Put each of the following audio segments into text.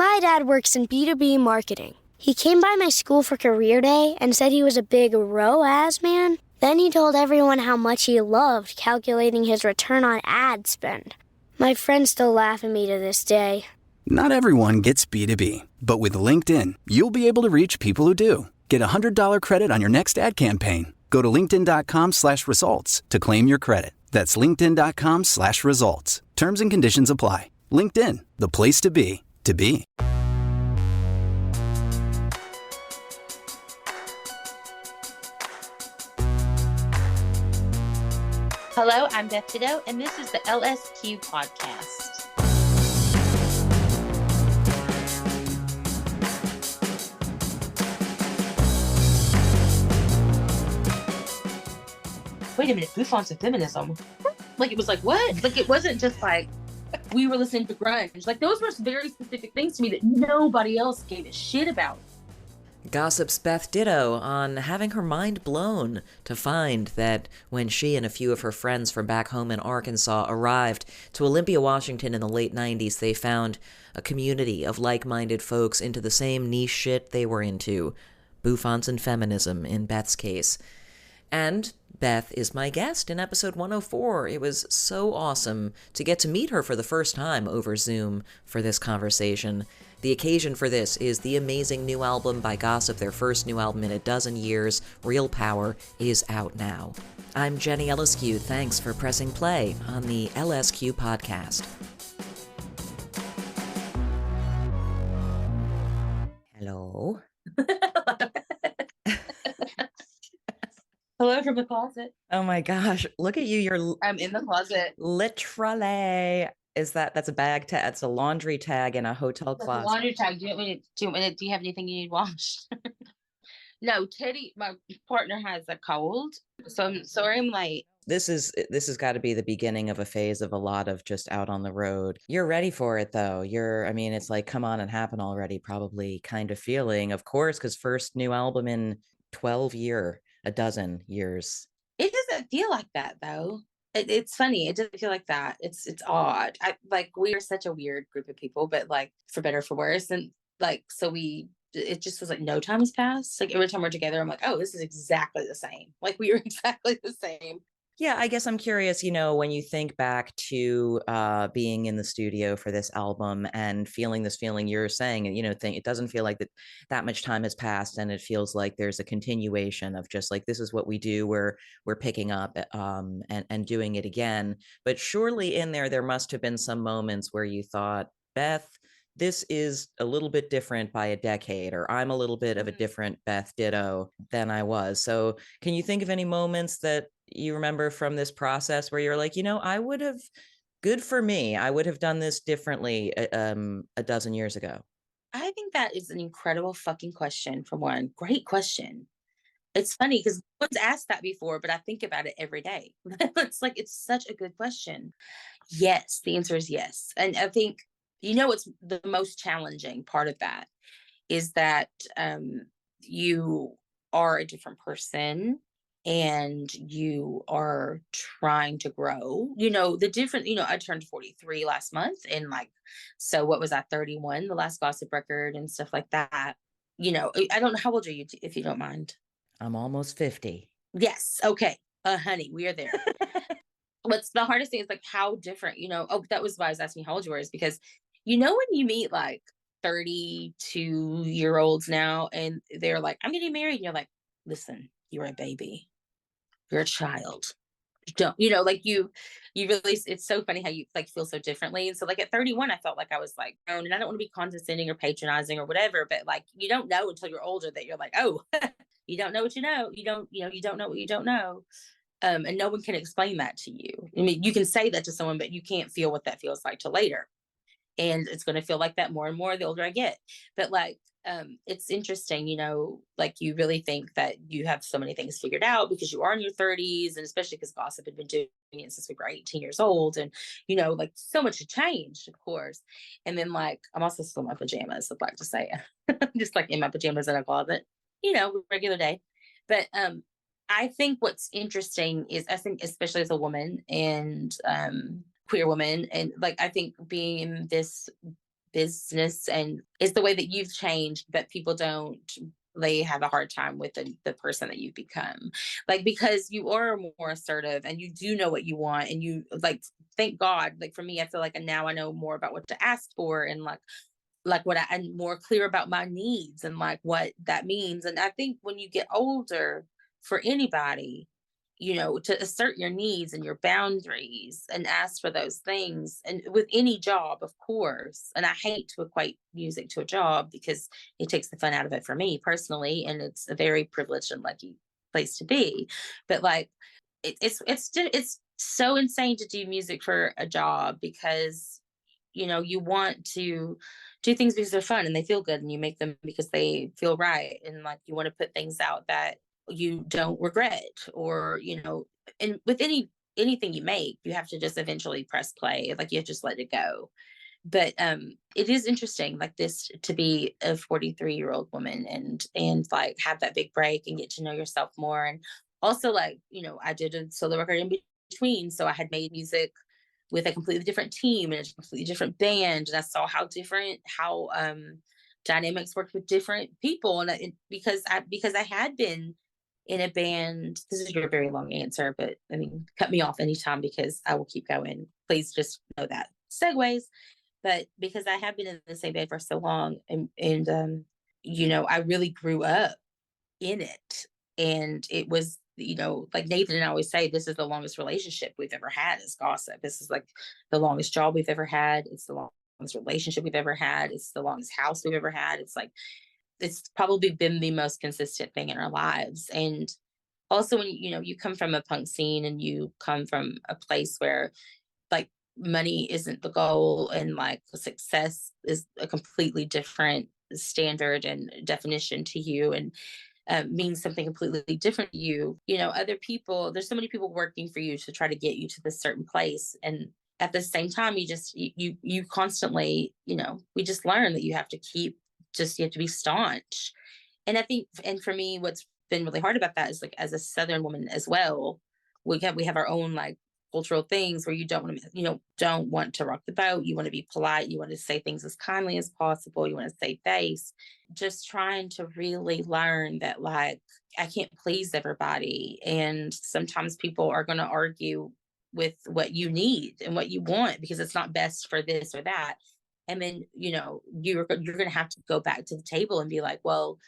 My dad works in B2B marketing. He came by my school for career day and said he was a big ROAS man. Then he told everyone how much he loved calculating his return on ad spend. My friends still laugh at me to this day. Not everyone gets B2B, but with LinkedIn, you'll be able to reach people who do. Get a $100 credit on your next ad campaign. Go to linkedin.com/results to claim your credit. That's linkedin.com/results. Terms and conditions apply. LinkedIn, the place to be, to be. Hello, I'm Beth Ditto, and this is the LSQ podcast. Wait a minute, bouffants of feminism. Like, it was like, what? Like, it wasn't just like we were listening to grunge. Like, those were very specific things to me that nobody else gave a shit about. Gossips Beth Ditto on having her mind blown to find that when she and a few of her friends from back home in Arkansas arrived to Olympia, Washington in the late 90s, they found a community of like-minded folks into the same niche shit they were into. Bouffants and feminism in Beth's case. And Beth is my guest in episode 104. It was so awesome to get to meet her for the first time over Zoom for this conversation. The occasion for this is the amazing new album by Gossip. Their first new album in a dozen years, Real Power, is out now. I'm Jenny LSQ. Thanks for pressing play on the LSQ podcast. Hello. Hello from the closet. Oh my gosh, look at you. I'm in the closet. Literally. That's a bag tag? That's a laundry tag in a hotel closet. Laundry tag. Do you have anything you need washed? No, Teddy, my partner, has a cold, so I'm sorry I'm late. This has got to be the beginning of a phase of a lot of just out on the road. You're ready for it though. It's like, come on and happen already, probably kind of feeling, of course, because first new album in a dozen years. It doesn't feel like that though. It's funny. It doesn't feel like that. It's odd. We are such a weird group of people, but like for better or for worse. And like, it just was like no time has passed. Like every time we're together, I'm like, oh, this is exactly the same. Like we were exactly the same. Yeah, I guess I'm curious, when you think back to being in the studio for this album and feeling this feeling you're saying, it doesn't feel like that much time has passed, and it feels like there's a continuation of just like, this is what we do, we're picking up and doing it again. But surely in there must have been some moments where you thought, Beth, this is a little bit different by a decade, or I'm a little bit of a different Beth Ditto than I was. So can you think of any moments that you remember from this process where you're like, good for me, I would have done this differently a dozen years ago? I think that is an incredible fucking question, for one. Great question. It's funny because no one's asked that before, but I think about it every day. It's such a good question. Yes, the answer is yes. And I think, what's the most challenging part of that is that you are a different person and you are trying to grow. I turned 43 last month, and so what was I, 31, the last Gossip record and stuff like that. I don't know, how old are you, if you don't mind? I'm almost 50. Yes. Okay. Honey, we are there. What's the hardest thing is like how different, that was why I was asking how old you were, is because, when you meet like 32-year-olds now and they're like, I'm getting married. And you're like, listen, you're a baby. You're a child. You don't, you really, it's so funny how you like feel so differently. And so like at 31, I felt like I was like, oh, and I don't want to be condescending or patronizing or whatever, but like, you don't know until you're older that you're like, oh, you don't know what you know. You don't know what you don't know. And no one can explain that to you. I mean, you can say that to someone, but you can't feel what that feels like till later. And it's going to feel like that more and more the older I get. But it's interesting, like you really think that you have so many things figured out because you are in your 30s, and especially because Gossip had been doing it since we were 18 years old. And, like so much had changed, of course. And then I'm also still in my pajamas, I'd like to say, just like in my pajamas in a closet, regular day. But I think what's interesting is, I think, especially as a woman and queer woman, and I think being in this business, and it's the way that you've changed, but people don't, they have a hard time with the person that you've become, like, because you are more assertive and you do know what you want, and you like, thank God, like for me, I feel like now I know more about what to ask for, and like what I'm more clear about my needs and like what that means. And I think when you get older, for anybody, to assert your needs and your boundaries and ask for those things, and with any job, of course. And I hate to equate music to a job because it takes the fun out of it for me personally, and it's a very privileged and lucky place to be. But like, it's so insane to do music for a job, because you want to do things because they're fun and they feel good, and you make them because they feel right, and like you want to put things out that you don't regret, or and with anything you make, you have to just eventually press play, like you have to just let it go. But it is interesting, like this, to be a 43-year-old woman and like have that big break and get to know yourself more. And also, like, I did a solo record in between, so I had made music with a completely different team and a completely different band, and I saw how dynamics worked with different people. And because I had been in a band, this is your very long answer, but I mean, cut me off anytime because I will keep going, please just know that segues. But because I have been in the same band for so long, and I really grew up in it. And it was, like Nathan and I always say, this is the longest relationship we've ever had as Gossip. This is like the longest job we've ever had. It's the longest relationship we've ever had. It's the longest house we've ever had. It's like, it's probably been the most consistent thing in our lives. And also, when you come from a punk scene, and you come from a place where like money isn't the goal, and like success is a completely different standard and definition to you, and means something completely different to you. Other people, there's so many people working for you to try to get you to this certain place. And at the same time, you constantly, we just learn that you have to you have to be staunch. And I think, and for me, what's been really hard about that is, like, as a Southern woman as well, we have our own like cultural things where you don't want to rock the boat. You want to be polite. You want to say things as kindly as possible. You want to save face. Just trying to really learn that, like, I can't please everybody. And sometimes people are going to argue with what you need and what you want because it's not best for this or that. And then, you're going to have to go back to the table and be like, well,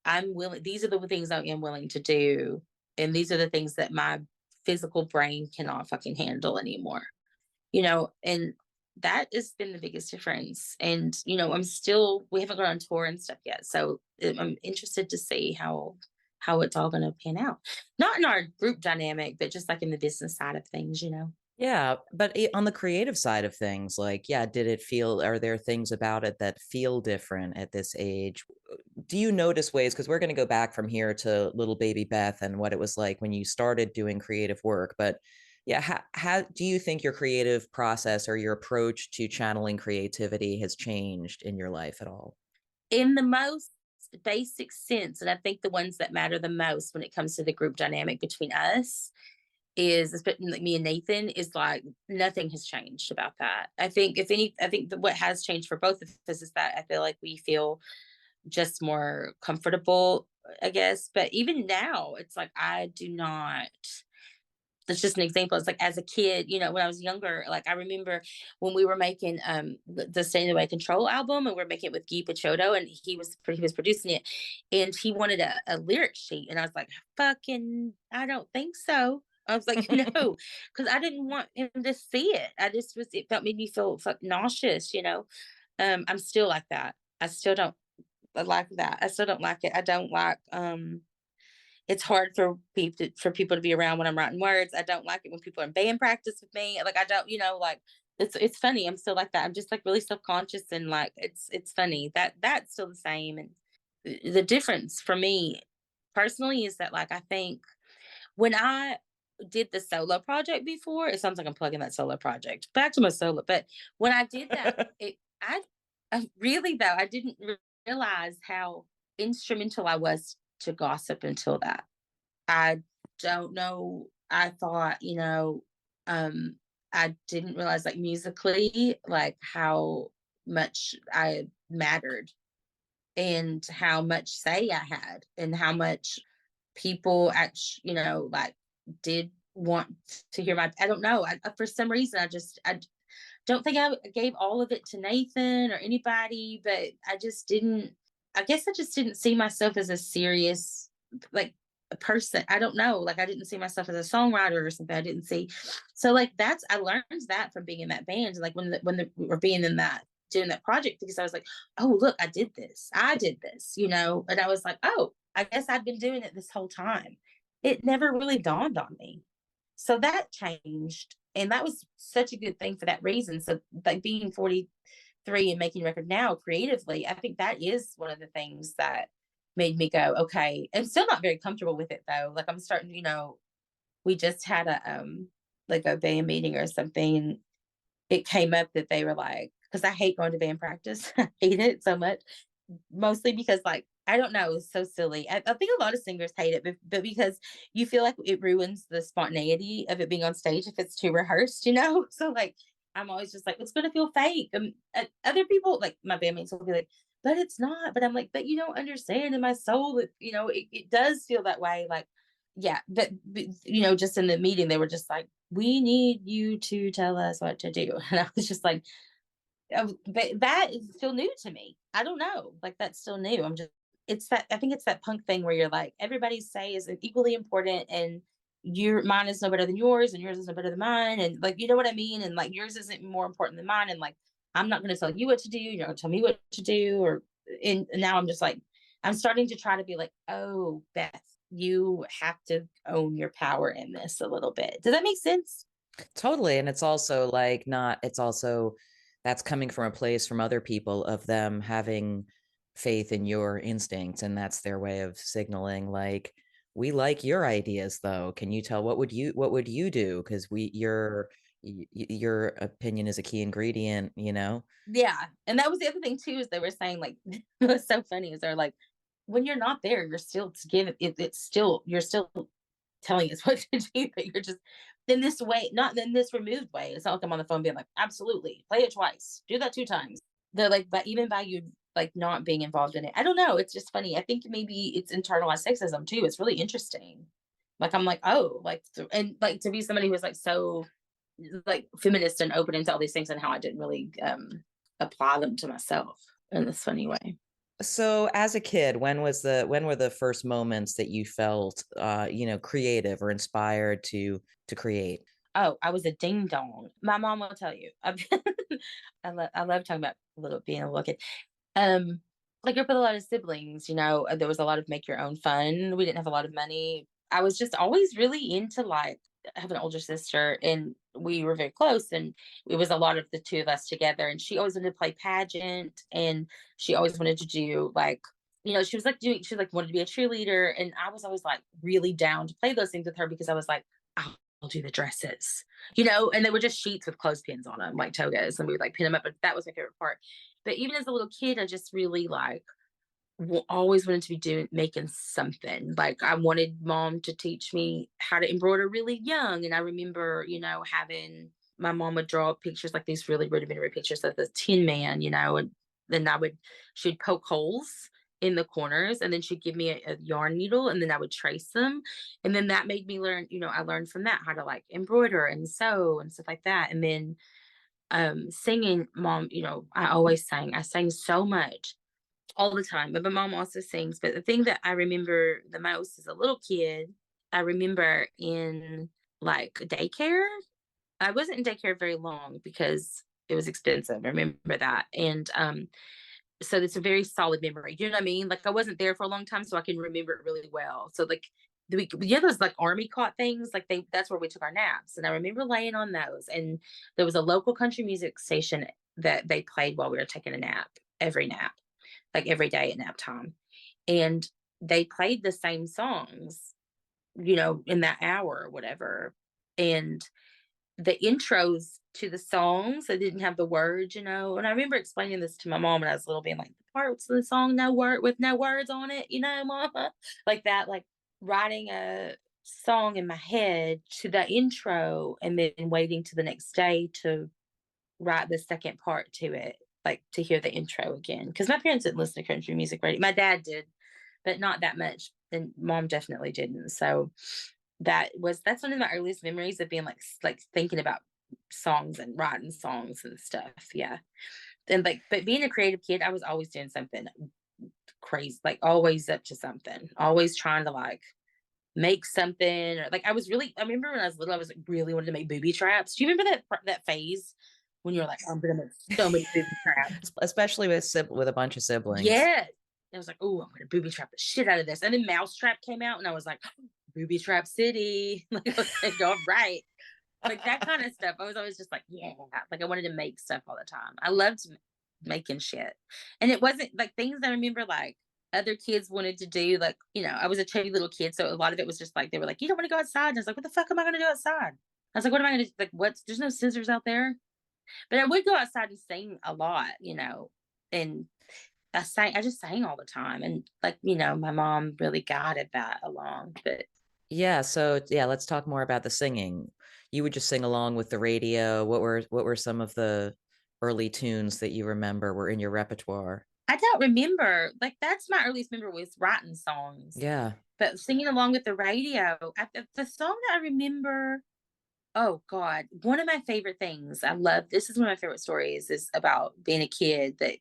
I'm willing, these are the things I am willing to do. And these are the things that my physical brain cannot fucking handle anymore, and that has been the biggest difference. And, we haven't gone on tour and stuff yet. So I'm interested to see how it's all going to pan out. Not in our group dynamic, but just like in the business side of things. Yeah, but on the creative side of things, like, yeah, are there things about it that feel different at this age? Do you notice ways, because we're going to go back from here to little baby Beth and what it was like when you started doing creative work, but yeah, how do you think your creative process or your approach to channeling creativity has changed in your life at all? In the most basic sense, and I think the ones that matter the most when it comes to the group dynamic between us is, especially like me and Nathan, is like nothing has changed about that. I think, if any, I think that what has changed for both of us is that I feel like we feel just more comfortable, I guess. But even now, it's like I do not. That's just an example. It's like, as a kid, when I was younger, like I remember when we were making the Stay Away Control album, and we're making it with Guy Picciotto, and he was producing it, and he wanted a lyric sheet, and I was like, fucking, I don't think so. I was like, no, because I didn't want him to see it. It made me feel nauseous. I'm still like that. I still don't like that. I still don't like it. I don't like it's hard for people to be around when I'm writing words. I don't like it when people are in band practice with me. Like, I don't, like, it's funny. I'm still like that. I'm just like really self-conscious, and like it's funny that that's still the same. And the difference for me personally is that, like, I think when I did the solo project before, it sounds like I'm plugging that solo project. Back to my solo. But when I did that, I really, though, I didn't realize how instrumental I was to Gossip until that. I don't know. I thought, I didn't realize, like, musically, like how much I mattered and how much say I had and how much people actually, like did want to hear I don't know. For some reason, I don't think I gave all of it to Nathan or anybody, but I guess I just didn't see myself as a serious, like, a person. I don't know. Like, I didn't see myself as a songwriter or something. I didn't see. So, like, I learned that from being in that band. Like, we were being in that, doing that project, because I was like, oh, look, I did this. And I was like, oh, I guess I've been doing it this whole time. It never really dawned on me. So that changed. And that was such a good thing for that reason. So, like, being 43 and making a record now creatively, I think that is one of the things that made me go, okay. I'm still not very comfortable with it though. Like, I'm starting, we just had like a band meeting or something. And it came up that they were like, because I hate going to band practice. I hate it so much. Mostly because, like, I don't know, it's so silly. I think a lot of singers hate it, but because you feel like it ruins the spontaneity of it being on stage if it's too rehearsed. So, like, I'm always just like, it's gonna feel fake. Other people, like my bandmates, will be like, but it's not. But I'm like, but you don't understand in my soul that it does feel that way. Like, yeah, but just in the meeting, they were just like, we need you to tell us what to do, and I was just like, but that is still new to me. I don't know. Like, that's still new. I think it's that punk thing where you're like, everybody's say is equally important, and mine is no better than yours, and yours is no better than mine. And, like, you know what I mean? And, like, yours isn't more important than mine. And, like, I'm not going to tell you what to do. You're going to tell me what to do. And now I'm just like, I'm starting to try to be like, oh, Beth, you have to own your power in this a little bit. Does that make sense? Totally. And it's also like not, it's also that's coming from a place from other people of them having faith in your instincts. And that's their way of signaling, like, we like your ideas though. Can you tell what would you do? Because your opinion is a key ingredient. Yeah. And that was the other thing too, is they were saying, like, it was so funny, is they're like, when you're not there, you're still to give it, you're still telling us what to do, but you're just in this way, not in this removed way. It's not like I'm on the phone being like, absolutely, play it twice, do that 2 times. They're like, but even by you, like, not being involved in it, I don't know. It's just funny. I think maybe it's internalized sexism too. It's really interesting. Like, I'm like, oh, like, and like, to be somebody who's like so, like, feminist and open into all these things, and how I didn't really apply them to myself in this funny way. So as a kid, when were the first moments that you felt creative or inspired to create? Oh, I was a ding dong. My mom will tell you. I love talking about being a little kid. Um, I grew up with a lot of siblings. There was a lot of make your own fun. We didn't have a lot of money. I was just always really into, like, I have an older sister, and we were very close, and it was a lot of the two of us together. And she always wanted to play pageant, and she always wanted to do, like, she was like wanted to be a cheerleader, and I was always like really down to play those things with her, because I was like, I'll do the dresses, and they were just sheets with clothespins on them, like togas, and we would, like, pin them up. But that was my favorite part. But even as a little kid, I just really, like, always wanted to be making something. Like, I wanted mom to teach me how to embroider really young. And I remember, having my mom would draw pictures, like these really rudimentary pictures of the Tin Man, and then she'd poke holes in the corners, and then she'd give me a yarn needle, and then I would trace them. And then that made me learn, I learned from that how to, like, embroider and sew and stuff like that. And then singing, mom, I sang so much all the time, but my mom also sings. But the thing that I remember the most as a little kid, I remember in, like, daycare. I wasn't in daycare very long because it was expensive. I remember that. And so it's a very solid memory. You know what I mean? Like, I wasn't there for a long time, so I can remember it really well. So, like, those, like, army cot things, like, that's where we took our naps. And I remember laying on those, and there was a local country music station that they played while we were taking a nap, like every day at nap time. And they played the same songs, in that hour or whatever. And the intros to the songs, they didn't have the words. And I remember explaining this to my mom when I was little, being like, the parts of the song, with no words on it, mama, like that, like writing a song in my head to the intro, and then waiting to the next day to write the second part to it. like to hear the intro again. Because my parents didn't listen to country music radio. My dad did, but not that much. And mom definitely didn't. So that's one of my earliest memories of being like thinking about songs and writing songs and stuff. Yeah. And like, but being a creative kid, I was always doing something crazy, like always up to something, always trying to like make something. Or like I remember when I was little, I was like really wanted to make booby traps. Do you remember that phase when you're like, I'm gonna make so many booby traps? Especially with a bunch of siblings. Yeah. I was like, oh, I'm gonna booby trap the shit out of this. And then Mousetrap came out, and I was like, booby trap city. Like, I was like, all right. Like that kind of stuff. I was always just like, yeah. Like I wanted to make stuff all the time. I loved making shit. And it wasn't like things I remember like other kids wanted to do. Like, I was a chubby little kid. So a lot of it was just like, they were like, you don't want to go outside. And I was like, what the fuck am I going to do outside? I was like, what am I going to do? Like, there's no scissors out there. But I would go outside and sing a lot, and I just sang all the time. And like, my mom really guided that along. But Yeah, so yeah, let's talk more about the singing. You would just sing along with the radio. What were some of the early tunes that you remember were in your repertoire? I don't remember. Like, that's my earliest memory was writing songs. Yeah. But singing along with the radio, the song that I remember, oh God, one of my favorite things I love, this is one of my favorite stories, is about being a kid that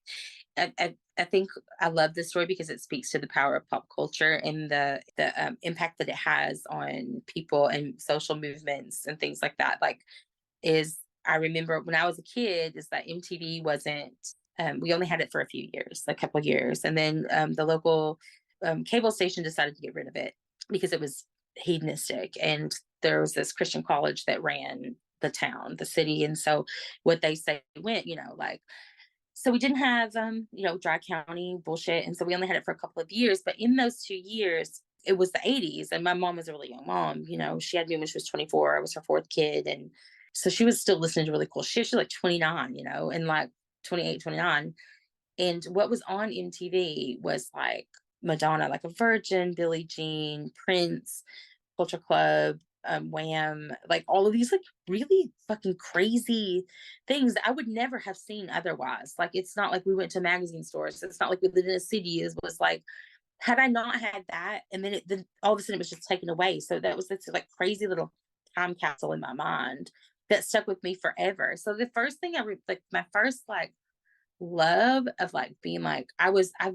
I think I love this story because it speaks to the power of pop culture and the impact that it has on people and social movements and things like that. Like, I remember when I was a kid, is that MTV wasn't, we only had it for a few years, a couple of years. And then the local cable station decided to get rid of it because it was hedonistic. And there was this Christian college that ran the city. And so what they say went, like, so we didn't have, dry county bullshit. And so we only had it for a couple of years. But in those 2 years, it was the 80s. And my mom was a really young mom. She had me when she was 24. I was her fourth kid. And so she was still listening to really cool shit. She was like 29, and like 28, 29. And what was on MTV was like Madonna, like a Virgin, Billie Jean, Prince, Culture Club, Wham, like all of these like really fucking crazy things that I would never have seen otherwise. Like, it's not like we went to magazine stores. It's not like we lived in a city. It was like, had I not had that, and then all of a sudden it was just taken away. So that was this like crazy little time capsule in my mind that stuck with me forever. So the first thing my first like love of like being like, I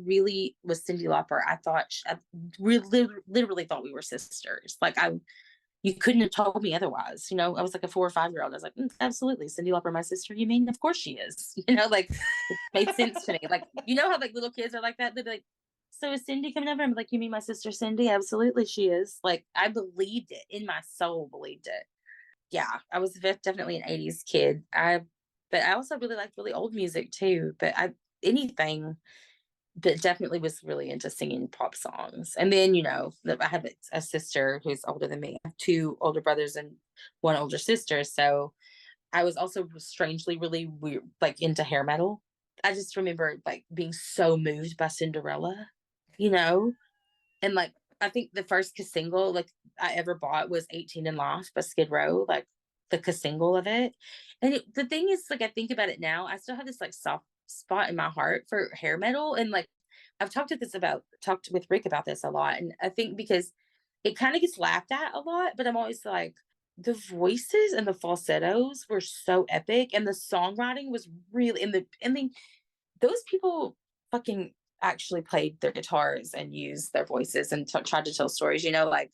really was Cyndi Lauper. I really literally thought we were sisters. Like, you couldn't have told me otherwise. I was like a 4 or 5 year old. I was like, absolutely, Cyndi Lauper, my sister. You mean, of course she is. Like, it made sense to me. Like, how like little kids are like that. They'd be like, so is Cyndi coming over? I'm like, you mean my sister Cyndi? Absolutely, she is. Like, I believed it in my soul. Believed it. Yeah, I was definitely an 80s kid. But I also really liked really old music too. But anything, but definitely was really into singing pop songs. And then, I have a sister who's older than me. I have 2 older brothers and 1 older sister. So I was also strangely really weird, like into hair metal. I just remember like being so moved by Cinderella, and like, I think the first single like I ever bought was 18 and Lost by Skid Row, like the single of it. And the thing is, like, I think about it now, I still have this like soft spot in my heart for hair metal. And like, I've talked with Rick about this a lot. And I think because it kind of gets laughed at a lot, but I'm always like, the voices and the falsettos were so epic. And the songwriting was really those people fucking actually played their guitars and used their voices and tried to tell stories, like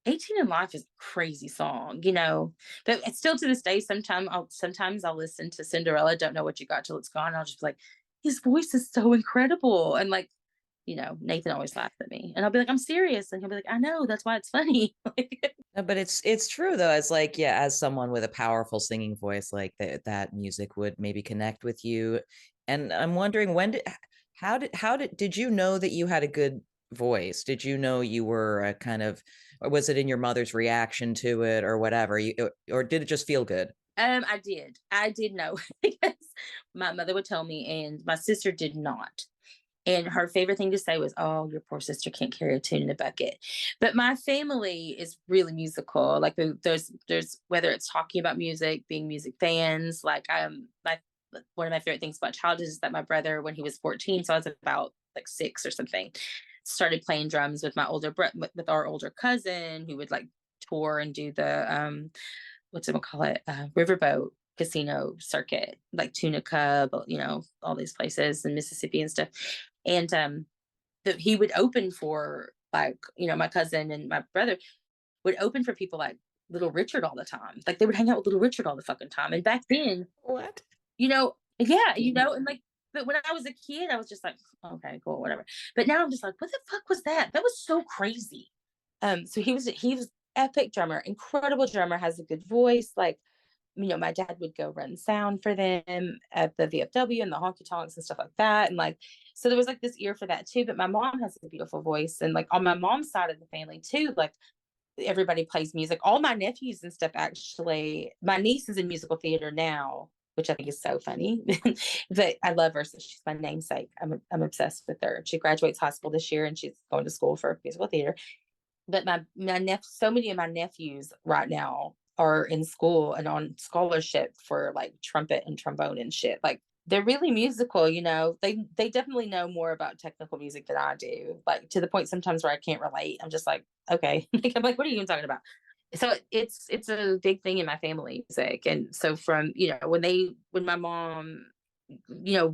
18 in Life is a crazy song, but it's still to this day, sometimes I'll listen to Cinderella, Don't Know What You Got Till It's Gone. And I'll just be like, his voice is so incredible. And like, Nathan always laughs at me and I'll be like, I'm serious. And he'll be like, I know, that's why it's funny. No, but it's true though. It's like, yeah, as someone with a powerful singing voice, like that music would maybe connect with you. And I'm wondering, did you know that you had a good voice? Did you know you were a kind of, or was it in your mother's reaction to it or whatever? Or did it just feel good? I did know because my mother would tell me and my sister did not. And her favorite thing to say was, oh, your poor sister can't carry a tune in a bucket. But my family is really musical. Like, there's whether it's talking about music, being music fans, like one of my favorite things about childhood is that my brother, when he was 14, so I was about like 6 or something, started playing drums with my with our older cousin, who would like tour and do the what's it call it, riverboat casino circuit, like Tunica, all these places in Mississippi and stuff. And that he would open for, like, my cousin and my brother would open for people like Little Richard all the time. Like they would hang out with Little Richard all the fucking time. And back then, What? yeah, and like, but when I was a kid, I was just like, okay, cool, whatever. But now I'm just like, what the fuck was that? That was so crazy. So he was epic drummer, incredible drummer, has a good voice. Like, my dad would go run sound for them at the VFW and the honky tonks and stuff like that. And like, so there was like this ear for that too. But my mom has a beautiful voice. And like on my mom's side of the family too, like everybody plays music. All my nephews and stuff, actually, my niece is in musical theater now, which I think is so funny. But I love her. So she's my namesake. I'm obsessed with her. She graduates high school this year and she's going to school for musical theater. But so many of my nephews right now are in school and on scholarship for like trumpet and trombone and shit. Like they're really musical, they definitely know more about technical music than I do, like to the point sometimes where I can't relate. I'm just like, okay. I'm like, what are you even talking about? So it's a big thing in my family, music. And so from, when my mom,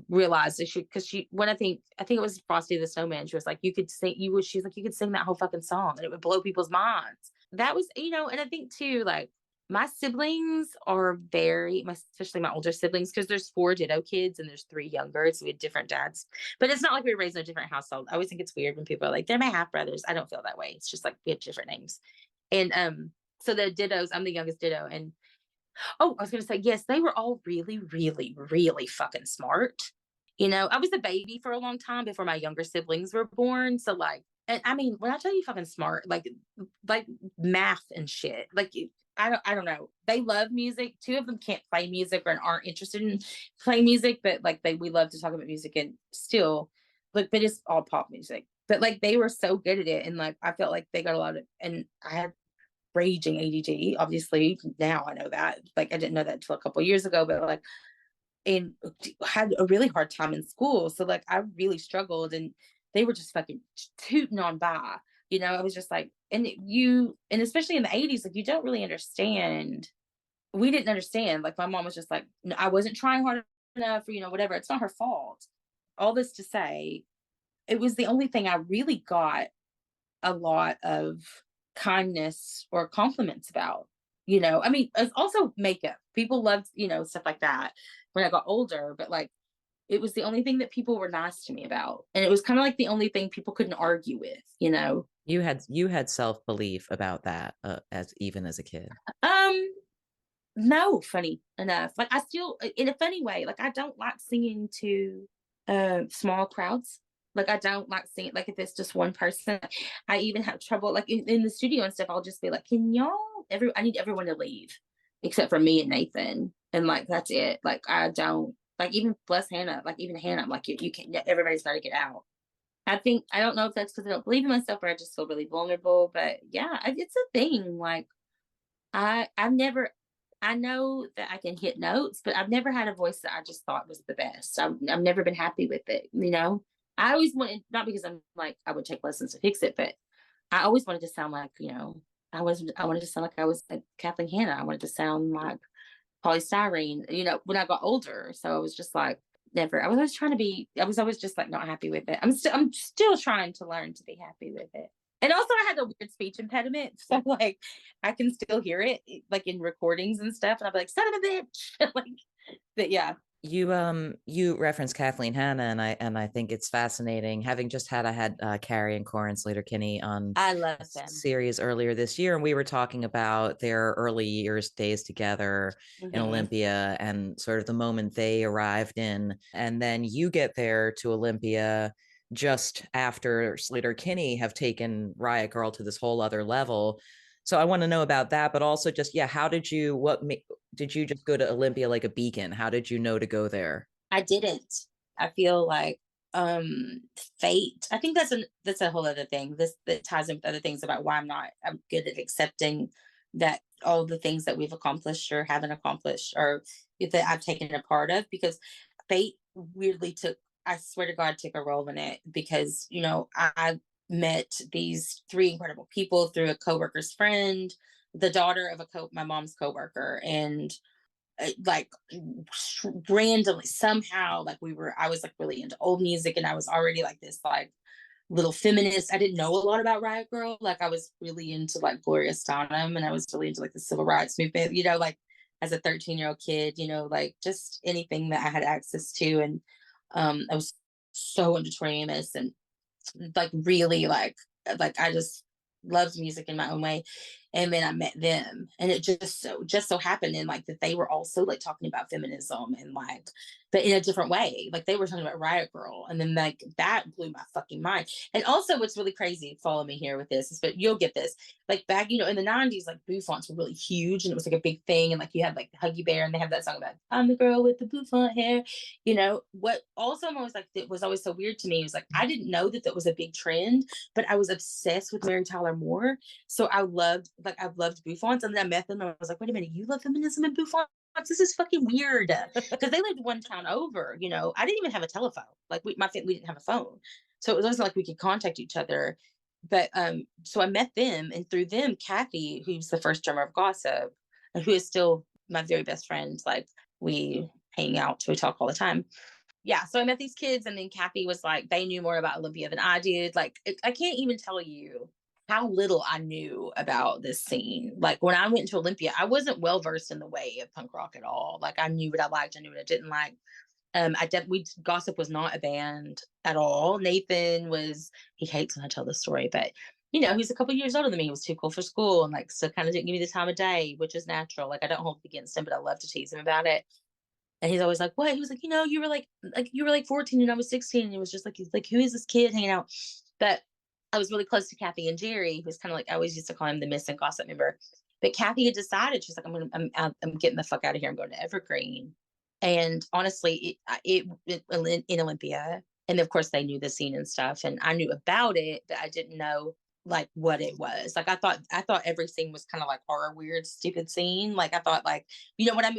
realized that when I think it was Frosty the Snowman, she was like, you could sing, she's like, you could sing that whole fucking song and it would blow people's minds. That was, and I think too, like my siblings are especially my older siblings, because there's 4 Ditto kids and there's 3 younger, so we had different dads. But it's not like we were raised in a different household. I always think it's weird when people are like, they're my half brothers. I don't feel that way. It's just like we have different names. And so the Dittos, I'm the youngest Ditto, and oh, I was going to say, yes, they were all really, really, really fucking smart. I was a baby for a long time before my younger siblings were born. So like, and I mean, when I tell you fucking smart, like math and shit, like I don't know. They love music. 2 of them can't play music or aren't interested in playing music, but like we love to talk about music and still like, but it's all pop music. But like they were so good at it. And like, I felt like they got a lot of, and I had raging ADD. Obviously, now I know that. Like I didn't know that until a couple of years ago, but like, and had a really hard time in school. So like I really struggled, and they were just fucking tooting on by. I was just like, and especially in the 80s, like you don't really understand. We didn't understand. Like my mom was just like, no, I wasn't trying hard enough, or whatever. It's not her fault. All this to say, it was the only thing I really got a lot of kindness or compliments about. I mean, it's also makeup. People loved, stuff like that when I got older, but like it was the only thing that people were nice to me about. And it was kind of like the only thing people couldn't argue with. You had self-belief about that even as a kid. No, funny enough. Like I still, in a funny way, like I don't like singing to small crowds. Like I don't like singing, like if it's just one person. I even have trouble like in the studio and stuff. I'll just be like, can y'all I need everyone to leave except for me and Nathan. And like that's it. Like I don't like, even bless Hannah, like even Hannah, I'm like, you can't, everybody's got to get out. I don't know if that's because I don't believe in myself or I just feel really vulnerable, but yeah, it's a thing. Like I know that I can hit notes, but I've never had a voice that I just thought was the best. I've never been happy with it. I always wanted, not because I'm like, I would take lessons to fix it, but I always wanted to sound like, I wanted to sound like I was like Kathleen Hanna. I wanted to sound like polystyrene, when I got older. So I was just like, never, I was always just like not happy with it. I'm still trying to learn to be happy with it. And also I had a weird speech impediment. So like, I can still hear it like in recordings and stuff. And I'll be like, son of a bitch. Like, but yeah. You referenced Kathleen Hanna, and I think it's fascinating. Having just had Carrie and Corin Sleater-Kinney on I love them. Series earlier this year, and we were talking about their early years days together in Olympia and sort of the moment they arrived in, and then you get there to Olympia just after Sleater-Kinney have taken Riot Grrrl to this whole other level. So I want to know about that, but also just, how did you just go to Olympia like a beacon? How did you know to go there? I didn't. I feel like fate. I think that's a whole other thing. That ties in with other things about why I'm good at accepting that all the things that we've accomplished or haven't accomplished or that I've taken a part of, because fate weirdly took, I swear to God, took a role in it, because, you know, I met these three incredible people through a coworker's friend, the daughter of my mom's coworker. And like randomly somehow, like I was like really into old music, and I was already like this like little feminist. I didn't know a lot about Riot Girl. Like I was really into like Gloria Steinem, and I was really into like the civil rights movement, you know, like as a 13-year-old kid, you know, like just anything that I had access to. And I was so into Tori Amos, and like really like I just loved music in my own way. And then I met them, and it just so happened, and like that they were also like talking about feminism, and like, but in a different way. Like they were talking about Riot Girl, and then like that blew my fucking mind. And also, what's really crazy, follow me here with this, but you'll get this. Like back, you know, in the 90s, like bouffants were really huge, and it was like a big thing. And like you had like Huggy Bear, and they have that song about I'm the girl with the bouffant hair. You know what? Also, I'm always like, it was always so weird to me. It was like I didn't know that was a big trend, but I was obsessed with Mary Tyler Moore. So I've loved bouffants, and then I met them, and I was like, wait a minute, you love feminism and bouffants? This is fucking weird, because they lived one town over. You know, I didn't even have a telephone. Like we didn't have a phone, so it wasn't like we could contact each other. But so I met them, and through them, Kathy, who's the first drummer of Gossip, and who is still my very best friend. Like we hang out, we talk all the time. Yeah, so I met these kids, and then Kathy was like, they knew more about Olympia than I did. Like I can't even tell you how little I knew about this scene. Like when I went to Olympia, I wasn't well versed in the way of punk rock at all. Like I knew what I liked, I knew what I didn't like. Gossip was not a band at all. Nathan was, he hates when I tell this story, but you know, he's a couple years older than me. He was too cool for school, and like, so kind of didn't give me the time of day, which is natural. Like I don't hold it against him, but I love to tease him about it. And he's always like, what? He was like, you know, you were like 14 and I was 16. And it was just like, he's like, who is this kid hanging out? But I was really close to Kathy and Jerry, who's kind of like, I always used to call him the missing Gossip member. But Kathy had decided, she's like, I'm getting the fuck out of here. I'm going to Evergreen. And honestly, it in Olympia. And of course they knew the scene and stuff. And I knew about it, but I didn't know like what it was. Like I thought every scene was kind of like our weird, stupid scene. Like I thought, like, you know, when I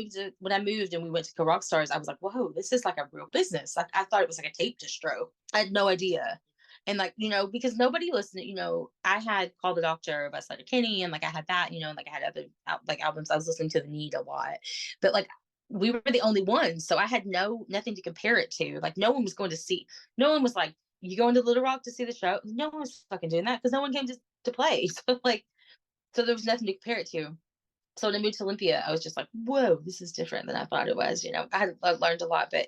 moved and we went to Go Rock Stars, I was like, whoa, this is like a real business. Like I thought it was like a tape distro. I had no idea. And like, you know, because nobody listened, you know, I had Call the Doctor by Sleater-Kinney, and like I had that, you know, and like I had other like albums. I was listening to The Need a lot, but like we were the only ones, so I had nothing to compare it to. Like no one was going to see. No one was like, you going to Little Rock to see the show? No one was fucking doing that, because no one came to play. So like, so there was nothing to compare it to. So when I moved to Olympia, I was just like, whoa, this is different than I thought it was. You know, I learned a lot, but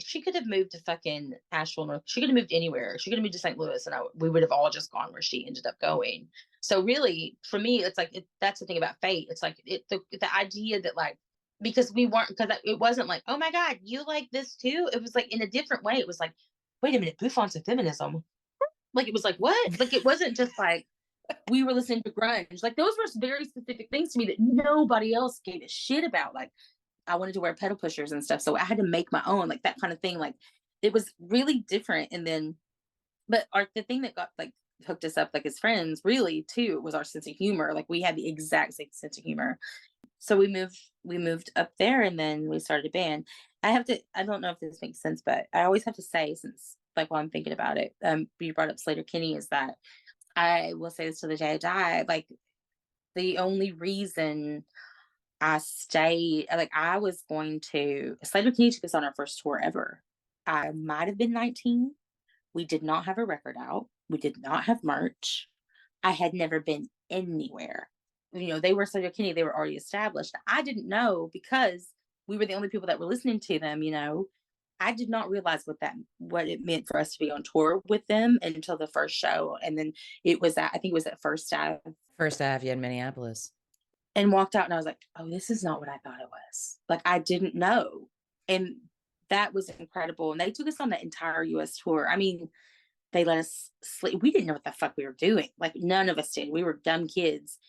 she could have moved to fucking Asheville. She could have moved anywhere. She could have moved to St. Louis, and we would have all just gone where she ended up going. So really, for me, it's like, that's the thing about fate. It's like the idea that like, because it wasn't like, oh my God, you like this too. It was like in a different way. It was like, wait a minute, bouffants of feminism. Like it was like, what? Like it wasn't just like we were listening to grunge. Like those were very specific things to me that nobody else gave a shit about. Like I wanted to wear pedal pushers and stuff, so I had to make my own, like that kind of thing. Like it was really different. And then, but the thing that got like hooked us up like as friends really too was our sense of humor. Like we had the exact same sense of humor. So we moved up there, and then we started a band. I don't know if this makes sense, but I always have to say, since like while I'm thinking about it, you brought up Sleater-Kinney, is that I will say this to the day I die. Like the only reason I stayed, like I was going to, Sleater-Kinney took us on our first tour ever. I might have been 19. We did not have a record out. We did not have merch. I had never been anywhere. You know, they were Sleater-Kinney, they were already established. I didn't know, because we were the only people that were listening to them, you know. I did not realize what it meant for us to be on tour with them until the first show. And then I think it was at First Ave. First Ave, yeah, in Minneapolis. And walked out, and I was like, oh, this is not what I thought it was. Like I didn't know. And that was incredible. And they took us on the entire US tour. I mean, they let us sleep. We didn't know what the fuck we were doing. Like none of us did. We were dumb kids.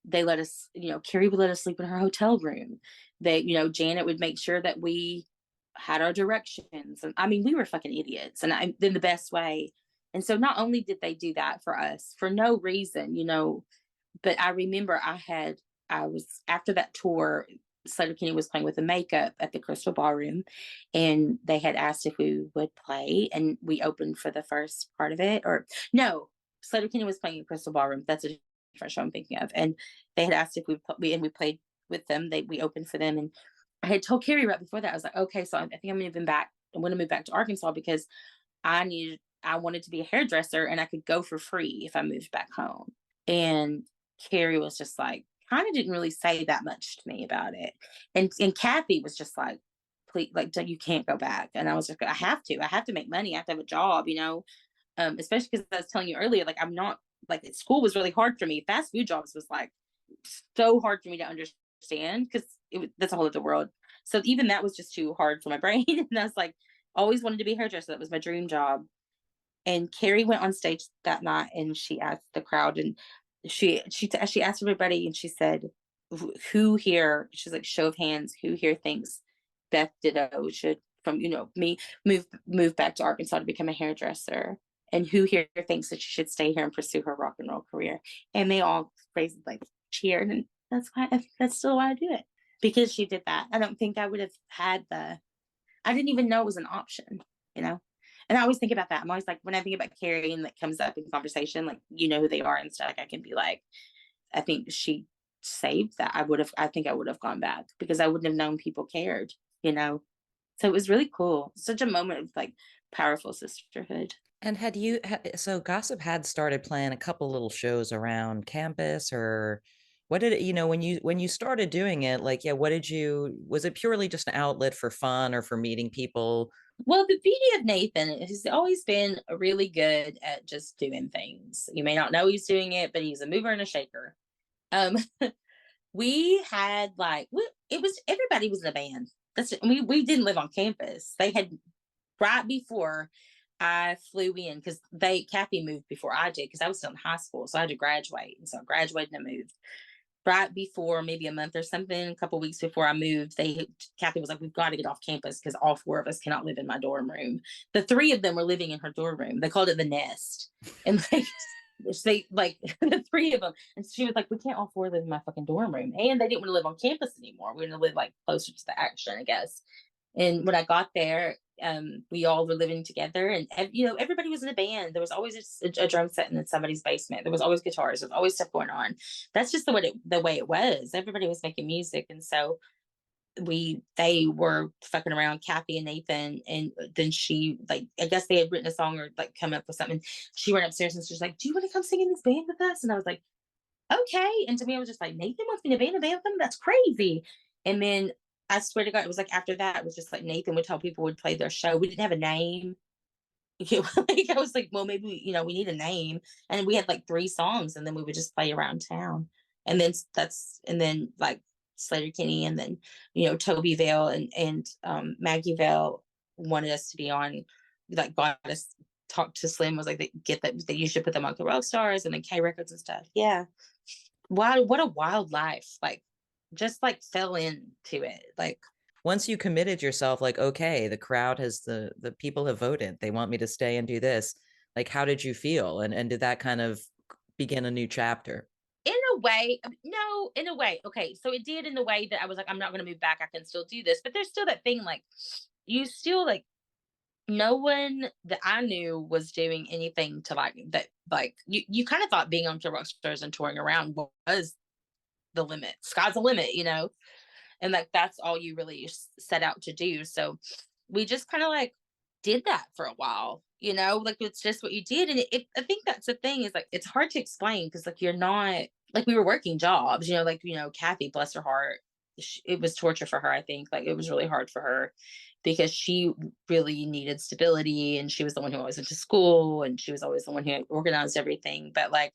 They let us, you know, Carrie would let us sleep in her hotel room. You know, Janet would make sure that we had our directions. And I mean, we were fucking idiots, and in the best way. And so not only did they do that for us for no reason, you know, But I remember I was after that tour, Sleater-Kinney was playing with the makeup at the Crystal Ballroom, and they had asked if we would play, and we opened for the first part of it. Or no, Sleater-Kinney was playing at Crystal Ballroom. That's a different show I'm thinking of. And they had asked if we played with them. We opened for them, and I had told Carrie right before that, I was like, okay, so I think I'm moving back. I'm going to move back to Arkansas because I wanted to be a hairdresser and I could go for free if I moved back home. And Carrie was just like, kind of didn't really say that much to me about it. And Kathy was just like, please, like, you can't go back. And I was like, I have to make money. I have to have a job, especially because I was telling you earlier, like, I'm not like, school was really hard for me. Fast food jobs was like so hard for me to understand because that's a whole other world. So even that was just too hard for my brain. And I was like, always wanted to be a hairdresser. That was my dream job. And Carrie went on stage that night and she asked the crowd, and she asked everybody, and she said, who here, she's like, show of hands, who here thinks Beth Ditto should, from me, move back to Arkansas to become a hairdresser, and who here thinks that she should stay here and pursue her rock and roll career? And they all raised, like, cheered. And that's still why I do it, because she did that. I don't think I would have had I didn't even know it was an option, you know? And I always think about that. I'm always like, when I think about Carrie and that comes up in conversation, like, who they are and stuff, like, I can be like, I think she saved that. I think I would have gone back because I wouldn't have known people cared, So it was really cool. Such a moment of, like, powerful sisterhood. And so Gossip had started playing a couple little shows around campus, or what did it, when you started doing it, like, yeah, was it purely just an outlet for fun or for meeting people? Well, the beauty of Nathan has always been really good at just doing things. You may not know he's doing it, but he's a mover and a shaker. Um, we had everybody was in a band. We didn't live on campus. They had, right before I flew in, because Kathy moved before I did, because I was still in high school, so I had to graduate, and so I graduated and I moved. Right before, maybe a month or something, a couple weeks before I moved, Kathy was like, we've got to get off campus because all four of us cannot live in my dorm room. The three of them were living in her dorm room. They called it the nest. And the three of them. And she was like, we can't all four live in my fucking dorm room. And they didn't want to live on campus anymore. We were going to live, like, closer to the action, I guess. And when I got there, we all were living together, and everybody was in a band. There was always a drum set in somebody's basement. There was always guitars. There was always stuff going on. That's just the way it was. Everybody was making music, and so they were fucking around, Kathy and Nathan, and then she, like, I guess they had written a song or, like, come up with something. She went upstairs and she's like, "Do you want to come sing in this band with us?" And I was like, "Okay." And to me, I was just like, Nathan wants me to be in a band with him? That's crazy. And then I swear to God, it was like after that, it was just like Nathan would tell people would play their show. We didn't have a name. I was like, well, maybe, we need a name. And we had like 3 songs, and then we would just play around town. And then like Sleater-Kinney, and then, Toby Vale and Maggie Vale wanted us to be on, like, got us, talked to Slim, was like, that you should put them on the Rock Stars and then K Records and stuff. Yeah. Wow, what a wild life. Like, just, like, fell into it. Like, once you committed yourself, like, okay, the crowd the people have voted, they want me to stay and do this. Like, how did you feel? And did that kind of begin a new chapter? In a way, no, in a way. Okay. So it did, in the way that I was like, I'm not going to move back. I can still do this. But there's still that thing, like, you still, like, no one that I knew was doing anything to, like, that, like, you kind of thought being on the Rock Stars and touring around was the limit. Sky's the limit, and, like, that's all you really set out to do. So we just kind of, like, did that for a while, like, it's just what you did. And I think that's the thing, is, like, it's hard to explain because, like, you're not, like, we were working jobs, like, Kathy, bless her heart, it was torture for her. I think, like, it was really hard for her because she really needed stability, and she was the one who always went to school, and she was always the one who organized everything. But, like,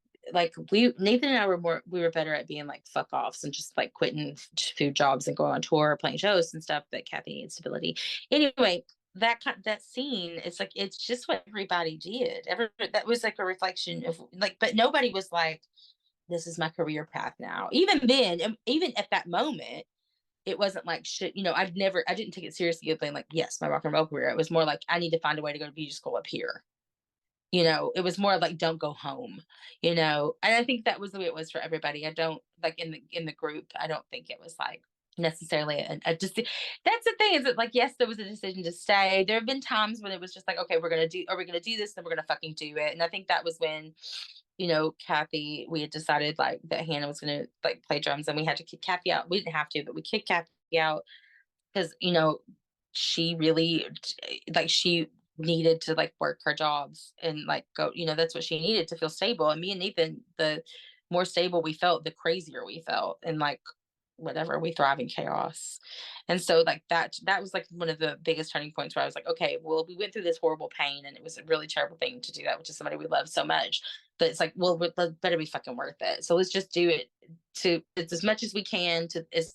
Nathan and I we were better at being, like, fuck offs and just, like, quitting food jobs and going on tour, playing shows and stuff. But Kathy needed stability. Anyway, that scene, it's like, it's just what everybody did. That was, like, a reflection of, like, but nobody was like, this is my career path now. Even then, even at that moment, it wasn't like shit. I didn't take it seriously of being like, yes, my rock and roll career. It was more like, I need to find a way to go to beauty school up here. You know, it was more like don't go home, you know. And I think that was the way it was for everybody. I don't like in the group, I don't think it was like necessarily just that's the thing is that like yes, there was a decision to stay. There have been times when it was just like, okay, we're gonna do this, then we're gonna fucking do it. And I think that was when, you know, Kathy, we had decided like that Hannah was gonna like play drums and we had to kick Kathy out. We didn't have to, but we kicked Kathy out because, you know, she really like she needed to like work her jobs and like go, you know, that's what she needed to feel stable. And me and Nathan, the more stable we felt, the crazier we felt. And like whatever, we thrive in chaos. And so like that was like one of the biggest turning points where I was like, okay, well, we went through this horrible pain and it was a really terrible thing to do that, which is somebody we love so much. But it's like, well, it better be fucking worth it. So let's just do it to it's as much as we can to as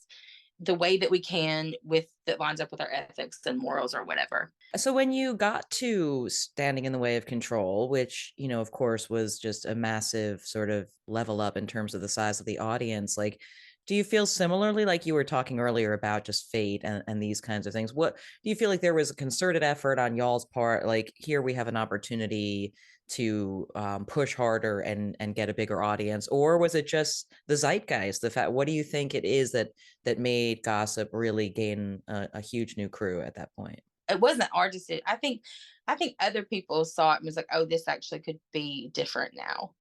the way that we can with that lines up with our ethics and morals or whatever. So when you got to Standing in the Way of Control, which, you know, of course was just a massive sort of level up in terms of the size of the audience, like, do you feel similarly, like you were talking earlier about just fate and these kinds of things? What do you feel like there was a concerted effort on y'all's part? Like, here we have an opportunity to push harder and get a bigger audience, or was it just the zeitgeist? The fact, what do you think it is that made Gossip really gain a huge new crew at that point? It wasn't our decision. I think other people saw it and was like, oh, this actually could be different now.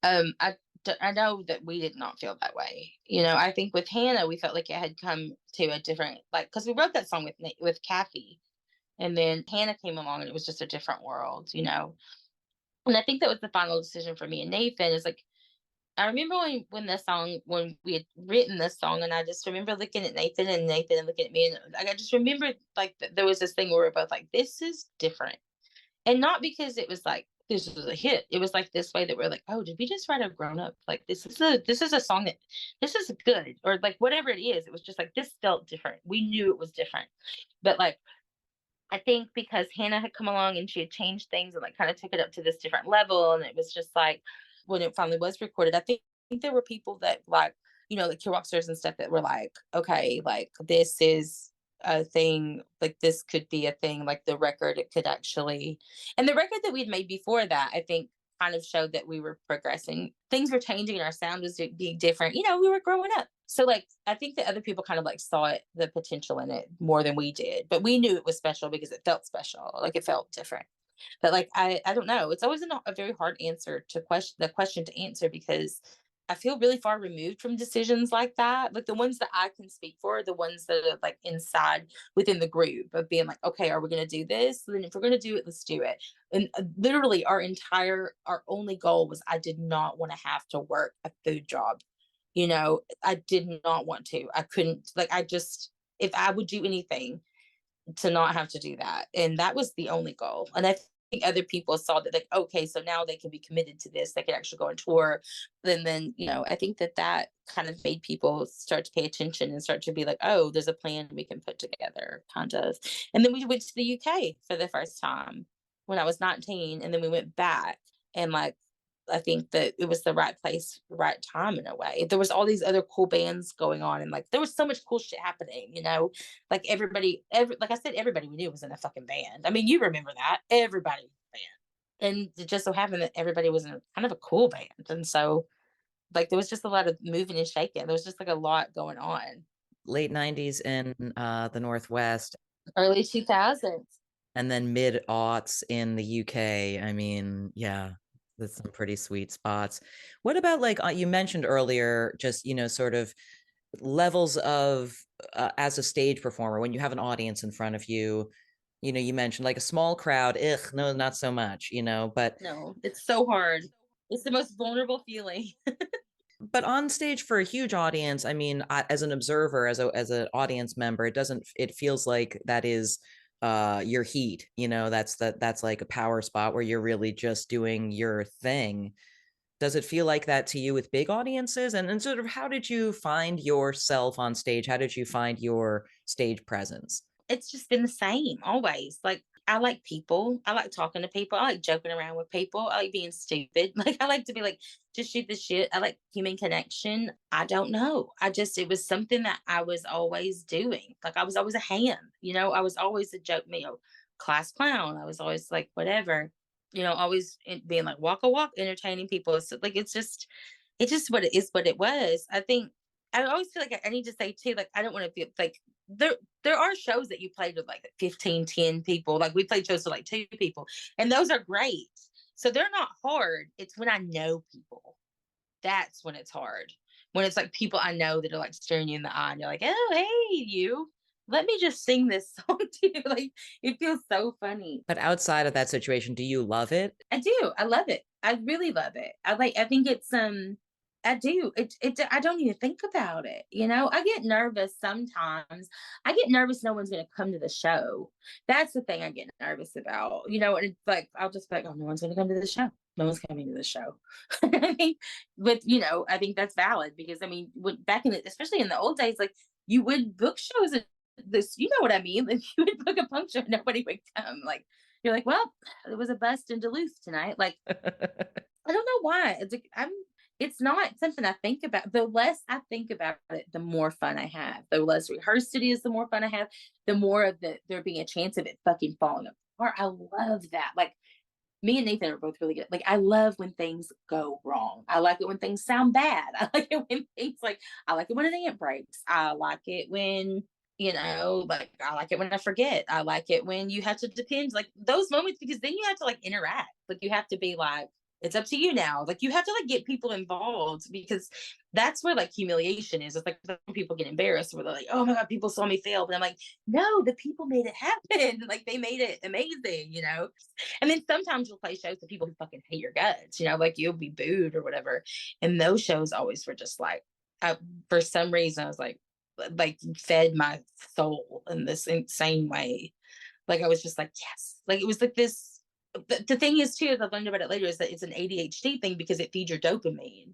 Um, I I know that we did not feel that way. You know, I think with Hannah, we felt like it had come to a different like because we wrote that song with Kathy, and then Hannah came along, and it was just a different world. You know, and I think that was the final decision for me and Nathan. Is like I remember when we had written this song, and I just remember looking at Nathan and Nathan looking at me, and like, I just remember like there was this thing where we were both like, "This is different," and not because it was like this was a hit. It was like this way that we're like, "Oh, did we just write a grown up? Like this is a song that this is good," or like whatever it is. It was just like this felt different. We knew it was different, but like I think because Hannah had come along and she had changed things and like kind of took it up to this different level. And it was just like when it finally was recorded, I think there were people that like, you know, like Kid Rockstars and stuff that were like, okay, like this is a thing, like this could be a thing, like the record, it could actually, and the record that we'd made before that, I think kind of showed that we were progressing. Things were changing and our sound was being different. You know, we were growing up. So like I think that other people kind of like saw it, the potential in it more than we did. But we knew it was special because it felt special. Like it felt different. But like I don't know. It's always a very hard answer to question to answer because I feel really far removed from decisions like that. Like the ones that I can speak for are the ones that are like inside within the group of being like, okay, are we going to do this? Then if we're going to do it, let's do it. And literally our only goal was I did not want to have to work a food job. You know, I did not want to. I couldn't like I just if I would do anything to not have to do that. And that was the only goal. And I think other people saw that like, okay, so now they can be committed to this. They can actually go on tour. Then, you know, I think that kind of made people start to pay attention and start to be like, oh, there's a plan we can put together, kind of. And then we went to the UK for the first time when I was 19. And then we went back and like I think that it was the right place, right time in a way. There was all these other cool bands going on, and like there was so much cool shit happening. You know, like like I said, everybody we knew was in a fucking band. I mean, you remember that everybody was in a band, and it just so happened that everybody was in kind of a cool band, and so like there was just a lot of moving and shaking. There was just like a lot going on. Late 90s in the Northwest, Early 2000s. and then mid aughts in the UK. I mean, yeah, that's some pretty sweet spots. What about like you mentioned earlier, just, you know, sort of levels of as a stage performer when you have an audience in front of you. You know, you mentioned like a small crowd, no, not so much, you know, No, it's so hard. It's the most vulnerable feeling. but on stage for a huge audience, I mean, as an observer, as an audience member, it feels like that is your heat, you know, that's like a power spot where you're really just doing your thing. Does it feel like that to you with big audiences? And sort of how did you find yourself on stage? How did you find your stage presence? It's just been the same always. Like I like people. I like talking to people. I like joking around with people. I like being stupid. Like I like to be like just shoot the shit. I like human connection. I don't know. It was something that I was always doing. Like I was always a ham, you know, I was always a joke, you know, class clown. I was always like whatever. always being like walk a walk, entertaining people. It's like it's just what it is, what it was. I think I always feel like I need to say too, like I don't want to feel like there are shows that you played with like 15, 10 people. Like we played shows with like 2 people, and those are great. So they're not hard. It's when I know people. That's when it's hard. When it's like people I know that are like staring you in the eye and you're like, oh, hey, you, let me just sing this song to you. Like it feels so funny. But outside of that situation, do you love it? I do. I love it. I really love it. I think it's I do. I don't even think about it. I get nervous sometimes. I get nervous no one's gonna come to the show. That's the thing I get nervous about. And it's like I'll just be like, oh, no one's gonna come to the show. No one's coming to the show. I mean, but I think that's valid because I mean, back in especially in the old days, like you would book shows at this, you know what I mean? Like you would book a punk show, nobody would come. Like you're like, well, there was a bust in Duluth tonight. Like I don't know why. It's like it's not something I think about. The less I think about it, the more fun I have. The less rehearsed it is, the more fun I have. The more of there being a chance of it fucking falling apart. I love that. Like me and Nathan are both really good. Like I love when things go wrong. I like it when things sound bad. I like it when I like it when an ant breaks. I like it when like I like it when I forget. I like it when you have to depend, like those moments, because then you have to like interact. Like you have to be like, it's up to you now. Like you have to like get people involved because that's where like humiliation is. It's like people get embarrassed where they're like, oh my God, people saw me fail. But I'm like, no, the people made it happen. Like they made it amazing, And then sometimes you'll play shows with people who fucking hate your guts, like you'll be booed or whatever. And those shows always were just like, for some reason, I was like fed my soul in this insane way. Like I was just like, yes. Like it was like this. The thing is too, as I've learned about it later, is that it's an ADHD thing because it feeds your dopamine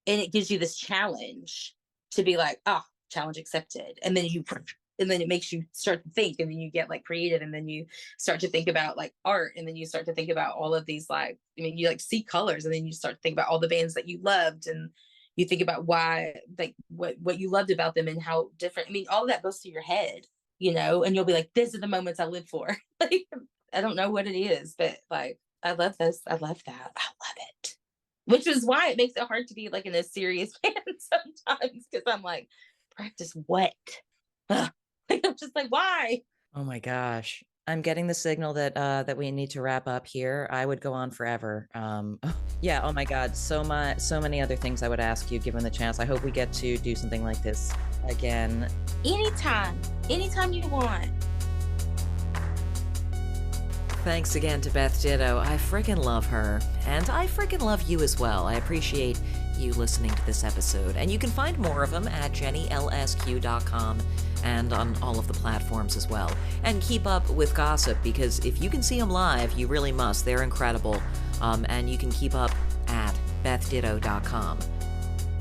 and it gives you this challenge to be like, challenge accepted. And then it makes you start to think, and then you get like creative, and then you start to think about like art, and then you start to think about all of these you like see colors, and then you start to think about all the bands that you loved, and you think about why, like what you loved about them and how different. I mean, all of that goes to your head, and you'll be like, this are the moments I live for. Like I don't know what it is, but like, I love this. I love that. I love it. Which is why it makes it hard to be like in a serious band sometimes. Cause I'm like, practice what? Ugh. Like, I'm just like, why? Oh my gosh. I'm getting the signal that we need to wrap up here. I would go on forever. Yeah. Oh my God. So many other things I would ask you given the chance. I hope we get to do something like this again. Anytime you want. Thanks again to Beth Ditto. I freaking love her. And I freaking love you as well. I appreciate you listening to this episode. And you can find more of them at jennylsq.com and on all of the platforms as well. And keep up with gossip, because if you can see them live, you really must. They're incredible. And you can keep up at bethditto.com.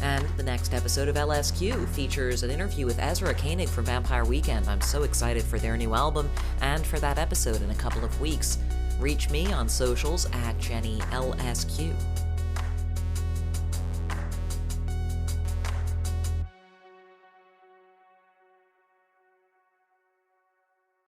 And the next episode of LSQ features an interview with Ezra Koenig from Vampire Weekend. I'm so excited for their new album and for that episode in a couple of weeks. Reach me on socials at JennyLSQ.